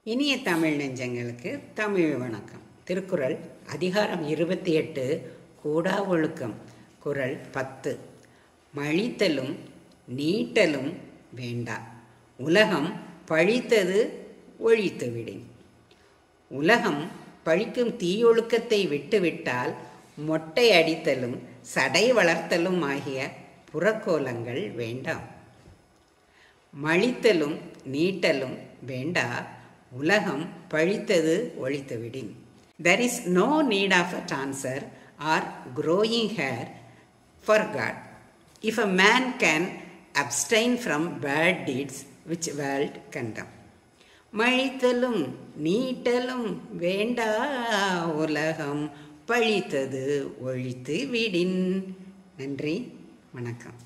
இனிய தமிழ் நெஞ்சங்களுக்கு தமிழ் வணக்கம். திருக்குறள் அதிகாரம் 28 கூடா ஒழுக்கம். குறள் 10. மழித்தலும் நீட்டலும் வேண்டா, உலகம் பழித்தது ஒழித்துவிடின். உலகம் பழிக்கும் தீயொழுக்கத்தை விட்டுவிட்டால் மொட்டை அடித்தலும் சடை வளர்த்தலும் ஆகிய புறக்கோலங்கள் வேண்டாம். மழித்தலும் நீட்டலும் வேண்டா, உலகம் பழித்தது ஒழித்துவிடின். There is no need of a dancer or growing hair for God, if a man can abstain from bad deeds which world condemn. மழித்தலும் நீட்டலும் வேண்டா, உலகம் பழித்தது ஒழித்து விடின். நன்றி, வணக்கம்.